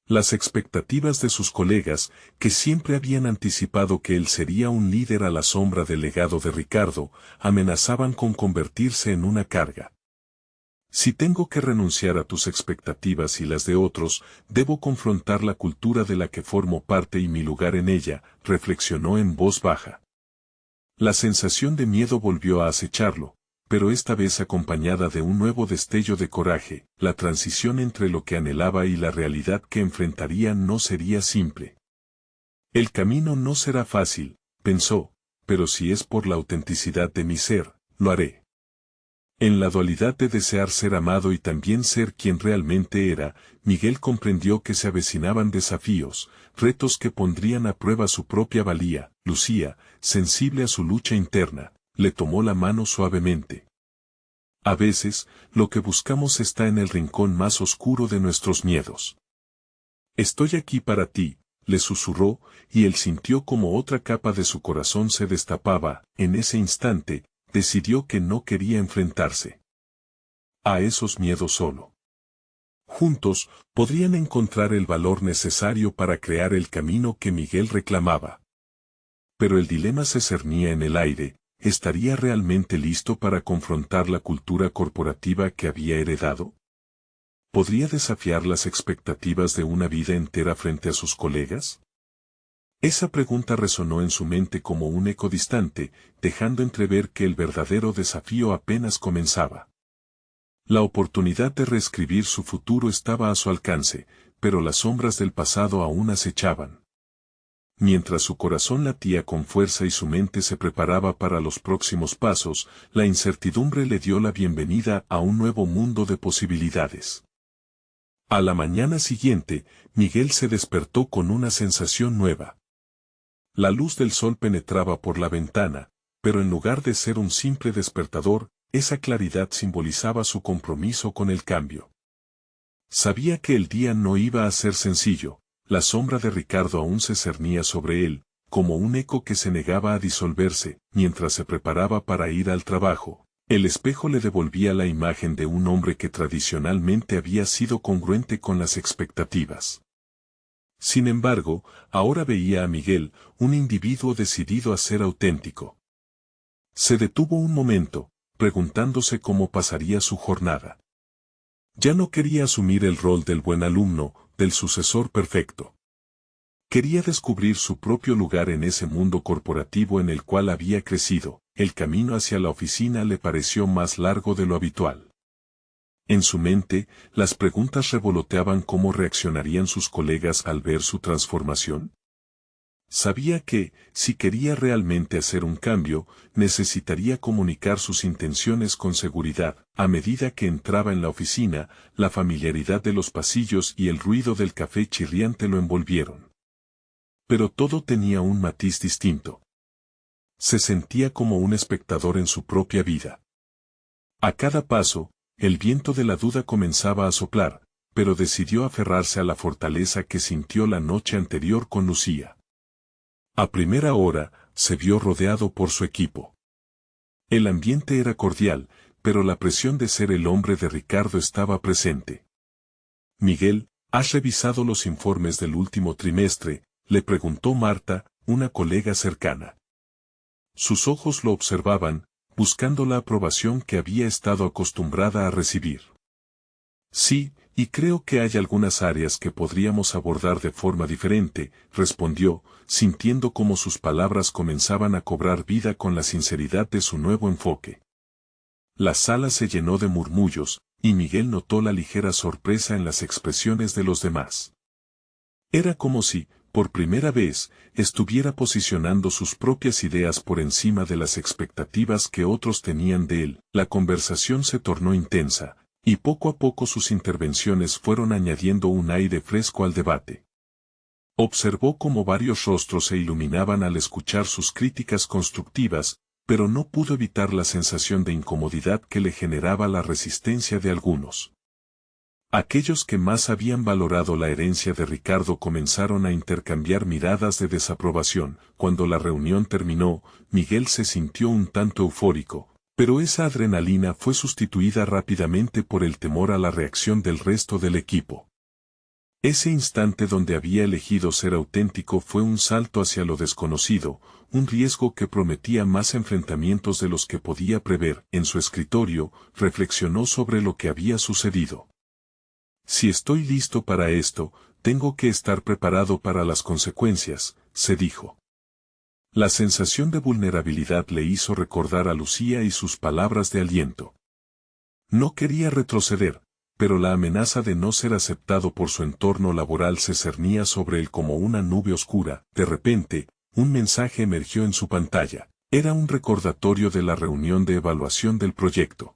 Las expectativas de sus colegas, que siempre habían anticipado que él sería un líder a la sombra del legado de Ricardo, amenazaban con convertirse en una carga. Si tengo que renunciar a tus expectativas y las de otros, debo confrontar la cultura de la que formo parte y mi lugar en ella, reflexionó en voz baja. La sensación de miedo volvió a acecharlo, pero esta vez acompañada de un nuevo destello de coraje. La transición entre lo que anhelaba y la realidad que enfrentaría no sería simple. El camino no será fácil, pensó, pero si es por la autenticidad de mi ser, lo haré. En la dualidad de desear ser amado y también ser quien realmente era, Miguel comprendió que se avecinaban desafíos, retos que pondrían a prueba su propia valía. Lucía, sensible a su lucha interna, le tomó la mano suavemente. A veces, lo que buscamos está en el rincón más oscuro de nuestros miedos. Estoy aquí para ti, le susurró, y él sintió como otra capa de su corazón se destapaba. En ese instante, decidió que no quería enfrentarse a esos miedos solo. Juntos, podrían encontrar el valor necesario para crear el camino que Miguel reclamaba. Pero el dilema se cernía en el aire. ¿Estaría realmente listo para confrontar la cultura corporativa que había heredado? ¿Podría desafiar las expectativas de una vida entera frente a sus colegas? Esa pregunta resonó en su mente como un eco distante, dejando entrever que el verdadero desafío apenas comenzaba. La oportunidad de reescribir su futuro estaba a su alcance, pero las sombras del pasado aún acechaban. Mientras su corazón latía con fuerza y su mente se preparaba para los próximos pasos, la incertidumbre le dio la bienvenida a un nuevo mundo de posibilidades. A la mañana siguiente, Miguel se despertó con una sensación nueva. La luz del sol penetraba por la ventana, pero en lugar de ser un simple despertador, esa claridad simbolizaba su compromiso con el cambio. Sabía que el día no iba a ser sencillo. La sombra de Ricardo aún se cernía sobre él, como un eco que se negaba a disolverse. Mientras se preparaba para ir al trabajo, el espejo le devolvía la imagen de un hombre que tradicionalmente había sido congruente con las expectativas. Sin embargo, ahora veía a Miguel, un individuo decidido a ser auténtico. Se detuvo un momento, preguntándose cómo pasaría su jornada. Ya no quería asumir el rol del buen alumno, del sucesor perfecto. Quería descubrir su propio lugar en ese mundo corporativo en el cual había crecido. El camino hacia la oficina le pareció más largo de lo habitual. En su mente, las preguntas revoloteaban: ¿cómo reaccionarían sus colegas al ver su transformación? Sabía que, si quería realmente hacer un cambio, necesitaría comunicar sus intenciones con seguridad. A medida que entraba en la oficina, la familiaridad de los pasillos y el ruido del café chirriante lo envolvieron. Pero todo tenía un matiz distinto. Se sentía como un espectador en su propia vida. A cada paso, el viento de la duda comenzaba a soplar, pero decidió aferrarse a la fortaleza que sintió la noche anterior con Lucía. A primera hora, se vio rodeado por su equipo. El ambiente era cordial, pero la presión de ser el hombre de Ricardo estaba presente. «Miguel, ¿has revisado los informes del último trimestre?», le preguntó Marta, una colega cercana. Sus ojos lo observaban, buscando la aprobación que había estado acostumbrada a recibir. «Sí, y creo que hay algunas áreas que podríamos abordar de forma diferente», respondió, sintiendo cómo sus palabras comenzaban a cobrar vida con la sinceridad de su nuevo enfoque. La sala se llenó de murmullos, y Miguel notó la ligera sorpresa en las expresiones de los demás. Era como si, por primera vez, estuviera posicionando sus propias ideas por encima de las expectativas que otros tenían de él. La conversación se tornó intensa, y poco a poco sus intervenciones fueron añadiendo un aire fresco al debate. Observó cómo varios rostros se iluminaban al escuchar sus críticas constructivas, pero no pudo evitar la sensación de incomodidad que le generaba la resistencia de algunos. Aquellos que más habían valorado la herencia de Ricardo comenzaron a intercambiar miradas de desaprobación. Cuando la reunión terminó, Miguel se sintió un tanto eufórico, pero esa adrenalina fue sustituida rápidamente por el temor a la reacción del resto del equipo. Ese instante donde había elegido ser auténtico fue un salto hacia lo desconocido, un riesgo que prometía más enfrentamientos de los que podía prever. En su escritorio, reflexionó sobre lo que había sucedido. «Si estoy listo para esto, tengo que estar preparado para las consecuencias», se dijo. La sensación de vulnerabilidad le hizo recordar a Lucía y sus palabras de aliento. No quería retroceder, pero la amenaza de no ser aceptado por su entorno laboral se cernía sobre él como una nube oscura. De repente, un mensaje emergió en su pantalla. Era un recordatorio de la reunión de evaluación del proyecto.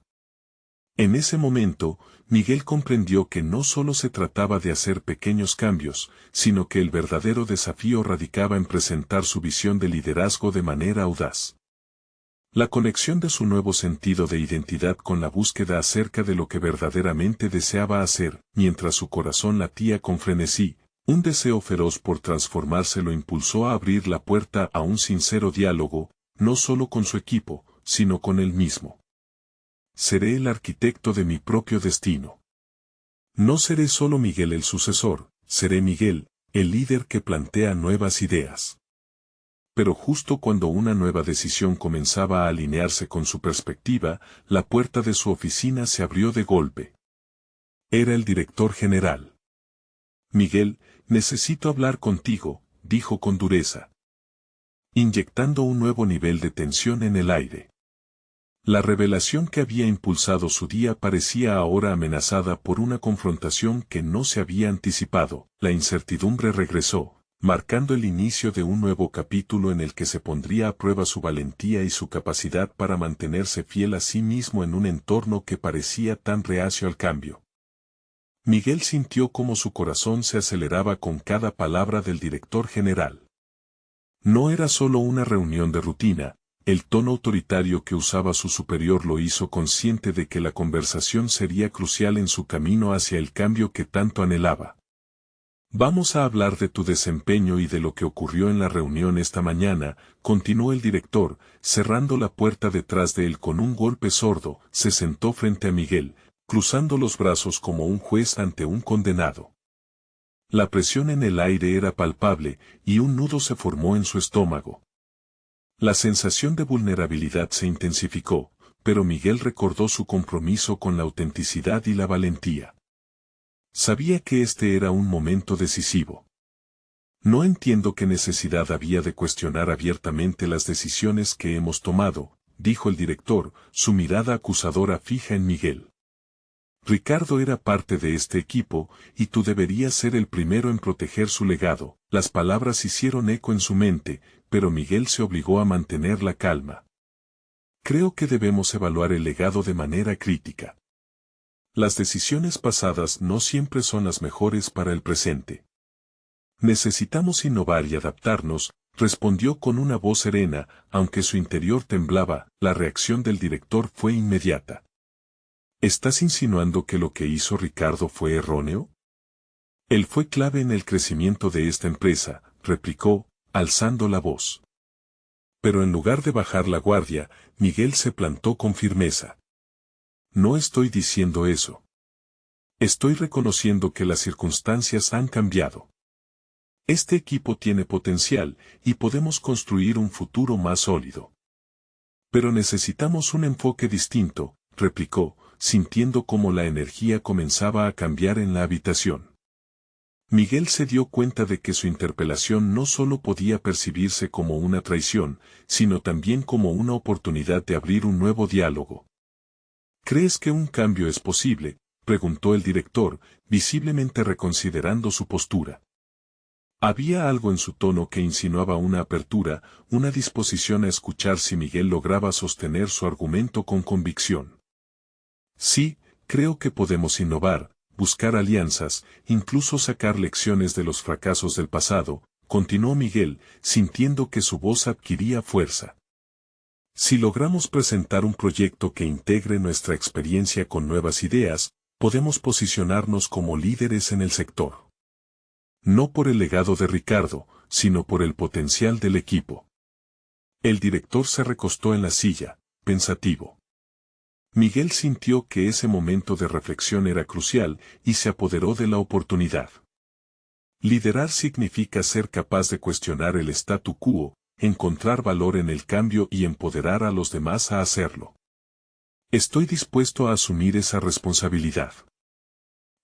En ese momento, Miguel comprendió que no solo se trataba de hacer pequeños cambios, sino que el verdadero desafío radicaba en presentar su visión de liderazgo de manera audaz. La conexión de su nuevo sentido de identidad con la búsqueda acerca de lo que verdaderamente deseaba hacer, mientras su corazón latía con frenesí, un deseo feroz por transformarse lo impulsó a abrir la puerta a un sincero diálogo, no solo con su equipo, sino con él mismo. «Seré el arquitecto de mi propio destino. No seré solo Miguel el sucesor, seré Miguel, el líder que plantea nuevas ideas». Pero justo cuando una nueva decisión comenzaba a alinearse con su perspectiva, la puerta de su oficina se abrió de golpe. Era el director general. «Miguel, necesito hablar contigo», dijo con dureza, inyectando un nuevo nivel de tensión en el aire. La revelación que había impulsado su día parecía ahora amenazada por una confrontación que no se había anticipado. La incertidumbre regresó, marcando el inicio de un nuevo capítulo en el que se pondría a prueba su valentía y su capacidad para mantenerse fiel a sí mismo en un entorno que parecía tan reacio al cambio. Miguel sintió cómo su corazón se aceleraba con cada palabra del director general. No era solo una reunión de rutina. El tono autoritario que usaba su superior lo hizo consciente de que la conversación sería crucial en su camino hacia el cambio que tanto anhelaba. «Vamos a hablar de tu desempeño y de lo que ocurrió en la reunión esta mañana», continuó el director, cerrando la puerta detrás de él con un golpe sordo. Se sentó frente a Miguel, cruzando los brazos como un juez ante un condenado. La presión en el aire era palpable, y un nudo se formó en su estómago. La sensación de vulnerabilidad se intensificó, pero Miguel recordó su compromiso con la autenticidad y la valentía. Sabía que este era un momento decisivo. «No entiendo qué necesidad había de cuestionar abiertamente las decisiones que hemos tomado», dijo el director, su mirada acusadora fija en Miguel. «Ricardo era parte de este equipo, y tú deberías ser el primero en proteger su legado. Las palabras hicieron eco en su mente, pero Miguel se obligó a mantener la calma. Creo que debemos evaluar el legado de manera crítica. Las decisiones pasadas no siempre son las mejores para el presente. Necesitamos innovar y adaptarnos, respondió con una voz serena, aunque su interior temblaba. La reacción del director fue inmediata. ¿Estás insinuando que lo que hizo Ricardo fue erróneo? Él fue clave en el crecimiento de esta empresa, replicó, alzando la voz. Pero en lugar de bajar la guardia, Miguel se plantó con firmeza. No estoy diciendo eso. Estoy reconociendo que las circunstancias han cambiado. Este equipo tiene potencial y podemos construir un futuro más sólido. Pero necesitamos un enfoque distinto, replicó, sintiendo cómo la energía comenzaba a cambiar en la habitación. Miguel se dio cuenta de que su interpelación no solo podía percibirse como una traición, sino también como una oportunidad de abrir un nuevo diálogo. ¿Crees que un cambio es posible?, preguntó el director, visiblemente reconsiderando su postura. Había algo en su tono que insinuaba una apertura, una disposición a escuchar si Miguel lograba sostener su argumento con convicción. Sí, creo que podemos innovar, buscar alianzas, incluso sacar lecciones de los fracasos del pasado, continuó Miguel, sintiendo que su voz adquiría fuerza. Si logramos presentar un proyecto que integre nuestra experiencia con nuevas ideas, podemos posicionarnos como líderes en el sector. No por el legado de Ricardo, sino por el potencial del equipo. El director se recostó en la silla, pensativo. Miguel sintió que ese momento de reflexión era crucial y se apoderó de la oportunidad. Liderar significa ser capaz de cuestionar el statu quo, encontrar valor en el cambio y empoderar a los demás a hacerlo. Estoy dispuesto a asumir esa responsabilidad.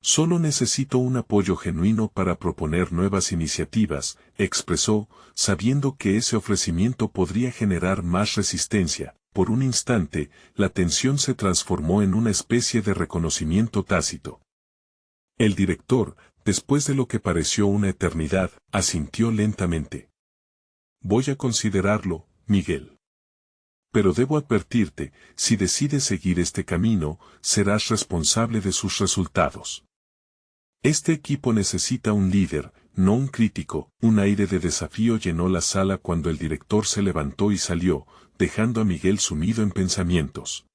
Solo necesito un apoyo genuino para proponer nuevas iniciativas, expresó, sabiendo que ese ofrecimiento podría generar más resistencia. Por un instante, la tensión se transformó en una especie de reconocimiento tácito. El director, después de lo que pareció una eternidad, asintió lentamente. Voy a considerarlo, Miguel. Pero debo advertirte, si decides seguir este camino, serás responsable de sus resultados. Este equipo necesita un líder, no un crítico. Un aire de desafío llenó la sala cuando el director se levantó y salió, dejando a Miguel sumido en pensamientos.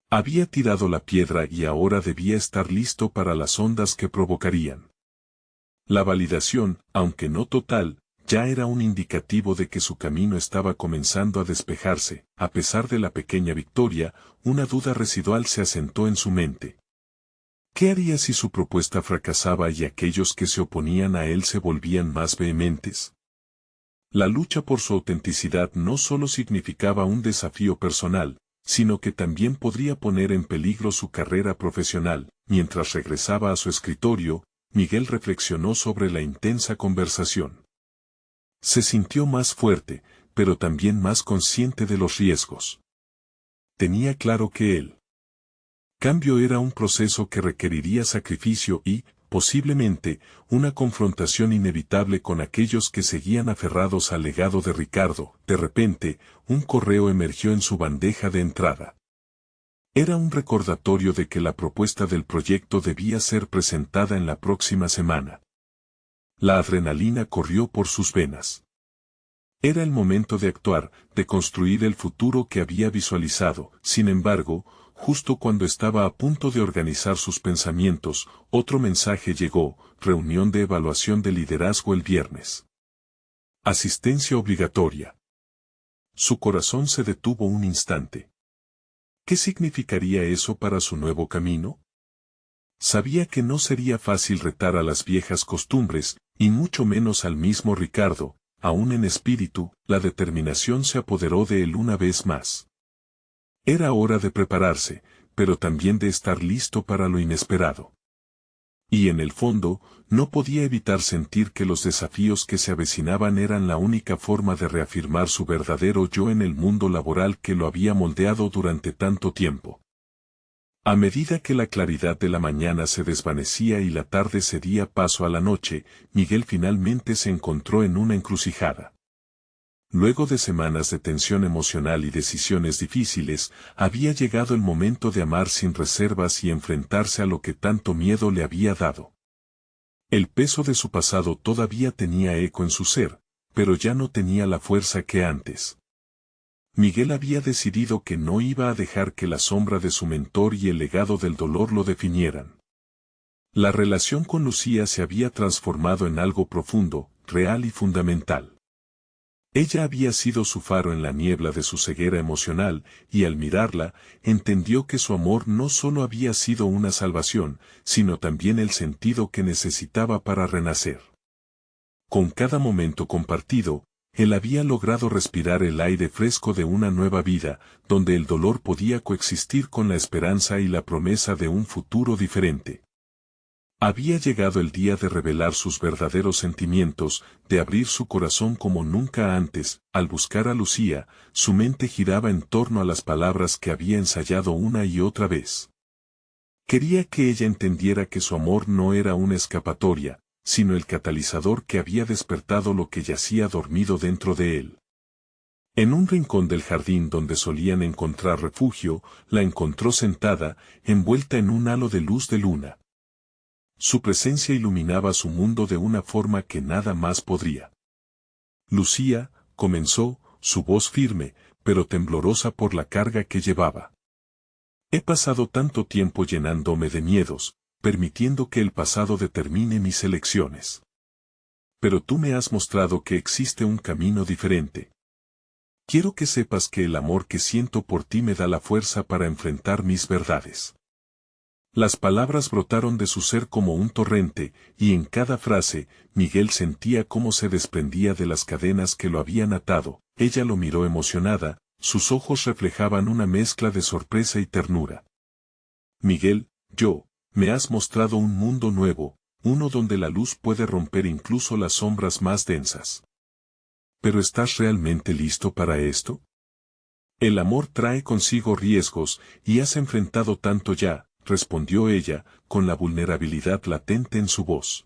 Había tirado la piedra y ahora debía estar listo para las ondas que provocarían. La validación, aunque no total, ya era un indicativo de que su camino estaba comenzando a despejarse. A pesar de la pequeña victoria, una duda residual se asentó en su mente. ¿Qué haría si su propuesta fracasaba y aquellos que se oponían a él se volvían más vehementes? La lucha por su autenticidad no solo significaba un desafío personal, sino que también podría poner en peligro su carrera profesional. Mientras regresaba a su escritorio, Miguel reflexionó sobre la intensa conversación. Se sintió más fuerte, pero también más consciente de los riesgos. Tenía claro que el cambio era un proceso que requeriría sacrificio y, posiblemente, una confrontación inevitable con aquellos que seguían aferrados al legado de Ricardo. De repente, un correo emergió en su bandeja de entrada. Era un recordatorio de que la propuesta del proyecto debía ser presentada en la próxima semana. La adrenalina corrió por sus venas. Era el momento de actuar, de construir el futuro que había visualizado. Sin embargo, justo cuando estaba a punto de organizar sus pensamientos, otro mensaje llegó: reunión de evaluación de liderazgo el viernes. Asistencia obligatoria. Su corazón se detuvo un instante. ¿Qué significaría eso para su nuevo camino? Sabía que no sería fácil retar a las viejas costumbres, y mucho menos al mismo Ricardo. Aún en espíritu, la determinación se apoderó de él una vez más. Era hora de prepararse, pero también de estar listo para lo inesperado. Y en el fondo, no podía evitar sentir que los desafíos que se avecinaban eran la única forma de reafirmar su verdadero yo en el mundo laboral que lo había moldeado durante tanto tiempo. A medida que la claridad de la mañana se desvanecía y la tarde cedía paso a la noche, Miguel finalmente se encontró en una encrucijada. Luego de semanas de tensión emocional y decisiones difíciles, había llegado el momento de amar sin reservas y enfrentarse a lo que tanto miedo le había dado. El peso de su pasado todavía tenía eco en su ser, pero ya no tenía la fuerza que antes. Miguel había decidido que no iba a dejar que la sombra de su mentor y el legado del dolor lo definieran. La relación con Lucía se había transformado en algo profundo, real y fundamental. Ella había sido su faro en la niebla de su ceguera emocional, y al mirarla, entendió que su amor no solo había sido una salvación, sino también el sentido que necesitaba para renacer. Con cada momento compartido, él había logrado respirar el aire fresco de una nueva vida, donde el dolor podía coexistir con la esperanza y la promesa de un futuro diferente. Había llegado el día de revelar sus verdaderos sentimientos, de abrir su corazón como nunca antes. Al buscar a Lucía, su mente giraba en torno a las palabras que había ensayado una y otra vez. Quería que ella entendiera que su amor no era una escapatoria, sino el catalizador que había despertado lo que yacía dormido dentro de él. En un rincón del jardín donde solían encontrar refugio, la encontró sentada, envuelta en un halo de luz de luna. Su presencia iluminaba su mundo de una forma que nada más podría. Lucía, comenzó, su voz firme, pero temblorosa por la carga que llevaba. He pasado tanto tiempo llenándome de miedos, permitiendo que el pasado determine mis elecciones. Pero tú me has mostrado que existe un camino diferente. Quiero que sepas que el amor que siento por ti me da la fuerza para enfrentar mis verdades. Las palabras brotaron de su ser como un torrente, y en cada frase, Miguel sentía cómo se desprendía de las cadenas que lo habían atado. Ella lo miró emocionada, sus ojos reflejaban una mezcla de sorpresa y ternura. Miguel, me has mostrado un mundo nuevo, uno donde la luz puede romper incluso las sombras más densas. ¿Pero estás realmente listo para esto? El amor trae consigo riesgos, y has enfrentado tanto ya, respondió ella, con la vulnerabilidad latente en su voz.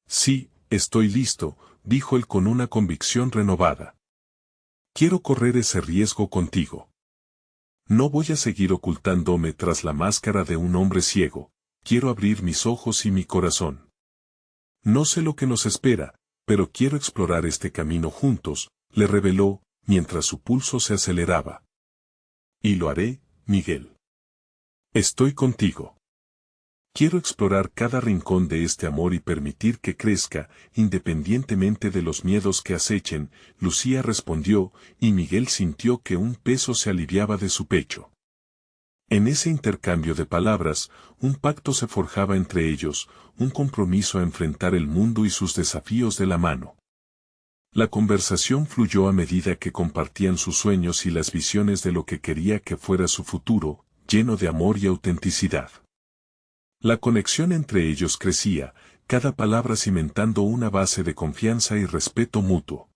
Sí, estoy listo, dijo él con una convicción renovada. Quiero correr ese riesgo contigo. No voy a seguir ocultándome tras la máscara de un hombre ciego, quiero abrir mis ojos y mi corazón. No sé lo que nos espera, pero quiero explorar este camino juntos, le reveló, mientras su pulso se aceleraba. Y lo haré, Miguel. Estoy contigo. Quiero explorar cada rincón de este amor y permitir que crezca, independientemente de los miedos que acechen. Lucía respondió, y Miguel sintió que un peso se aliviaba de su pecho. En ese intercambio de palabras, un pacto se forjaba entre ellos, un compromiso a enfrentar el mundo y sus desafíos de la mano. La conversación fluyó a medida que compartían sus sueños y las visiones de lo que quería que fuera su futuro, lleno de amor y autenticidad. La conexión entre ellos crecía, cada palabra cimentando una base de confianza y respeto mutuo.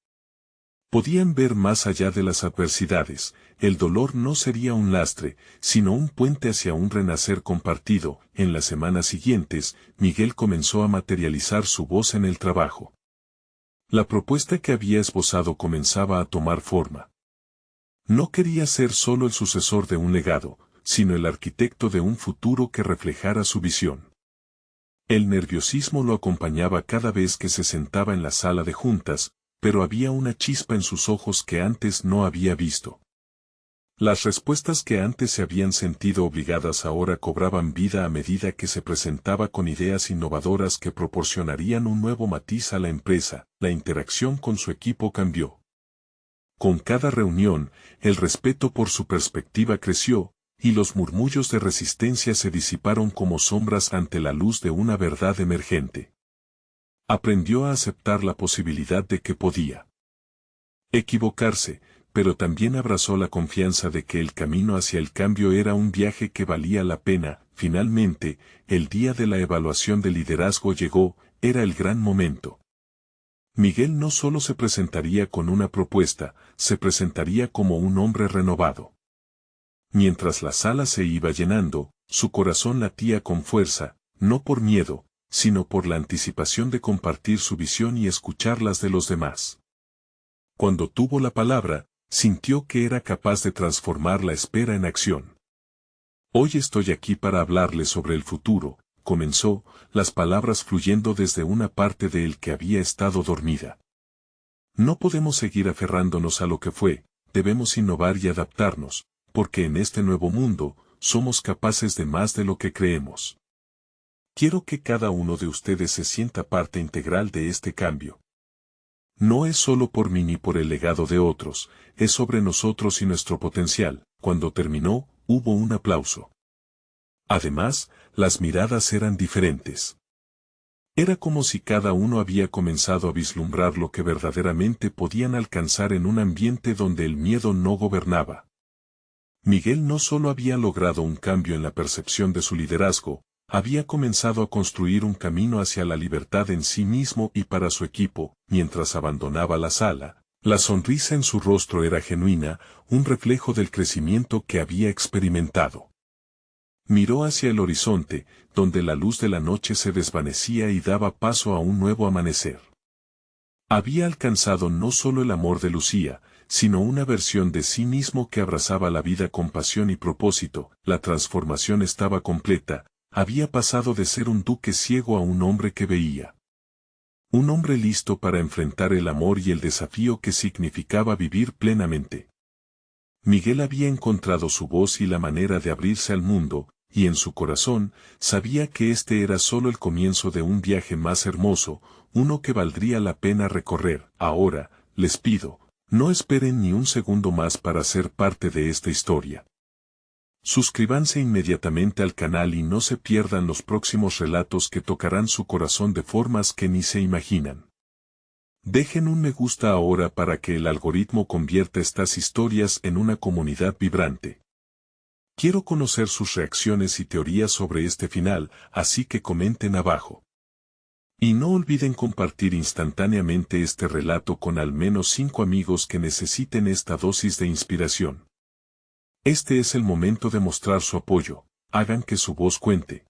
Podían ver más allá de las adversidades, el dolor no sería un lastre, sino un puente hacia un renacer compartido. En las semanas siguientes, Miguel comenzó a materializar su voz en el trabajo. La propuesta que había esbozado comenzaba a tomar forma. No quería ser solo el sucesor de un legado, sino el arquitecto de un futuro que reflejara su visión. El nerviosismo lo acompañaba cada vez que se sentaba en la sala de juntas, pero había una chispa en sus ojos que antes no había visto. Las respuestas que antes se habían sentido obligadas ahora cobraban vida a medida que se presentaba con ideas innovadoras que proporcionarían un nuevo matiz a la empresa. La interacción con su equipo cambió. Con cada reunión, el respeto por su perspectiva creció, y los murmullos de resistencia se disiparon como sombras ante la luz de una verdad emergente. Aprendió a aceptar la posibilidad de que podía equivocarse, pero también abrazó la confianza de que el camino hacia el cambio era un viaje que valía la pena. Finalmente, el día de la evaluación de liderazgo llegó, era el gran momento. Miguel no solo se presentaría con una propuesta, se presentaría como un hombre renovado. Mientras la sala se iba llenando, su corazón latía con fuerza, no por miedo, sino por la anticipación de compartir su visión y escuchar las de los demás. Cuando tuvo la palabra, sintió que era capaz de transformar la espera en acción. Hoy estoy aquí para hablarles sobre el futuro, comenzó, las palabras fluyendo desde una parte de él que había estado dormida. No podemos seguir aferrándonos a lo que fue, debemos innovar y adaptarnos, porque en este nuevo mundo, somos capaces de más de lo que creemos. Quiero que cada uno de ustedes se sienta parte integral de este cambio. No es solo por mí ni por el legado de otros, es sobre nosotros y nuestro potencial. Cuando terminó, hubo un aplauso. Además, las miradas eran diferentes. Era como si cada uno había comenzado a vislumbrar lo que verdaderamente podían alcanzar en un ambiente donde el miedo no gobernaba. Miguel no solo había logrado un cambio en la percepción de su liderazgo, había comenzado a construir un camino hacia la libertad en sí mismo y para su equipo. Mientras abandonaba la sala, la sonrisa en su rostro era genuina, un reflejo del crecimiento que había experimentado. Miró hacia el horizonte, donde la luz de la noche se desvanecía y daba paso a un nuevo amanecer. Había alcanzado no solo el amor de Lucía, sino una versión de sí mismo que abrazaba la vida con pasión y propósito. La transformación estaba completa. Había pasado de ser un duque ciego a un hombre que veía. Un hombre listo para enfrentar el amor y el desafío que significaba vivir plenamente. Miguel había encontrado su voz y la manera de abrirse al mundo, y en su corazón, sabía que este era solo el comienzo de un viaje más hermoso, uno que valdría la pena recorrer. Ahora, les pido, no esperen ni un segundo más para ser parte de esta historia. Suscríbanse inmediatamente al canal y no se pierdan los próximos relatos que tocarán su corazón de formas que ni se imaginan. Dejen un me gusta ahora para que el algoritmo convierta estas historias en una comunidad vibrante. Quiero conocer sus reacciones y teorías sobre este final, así que comenten abajo. Y no olviden compartir instantáneamente este relato con al menos 5 amigos que necesiten esta dosis de inspiración. Este es el momento de mostrar su apoyo, hagan que su voz cuente.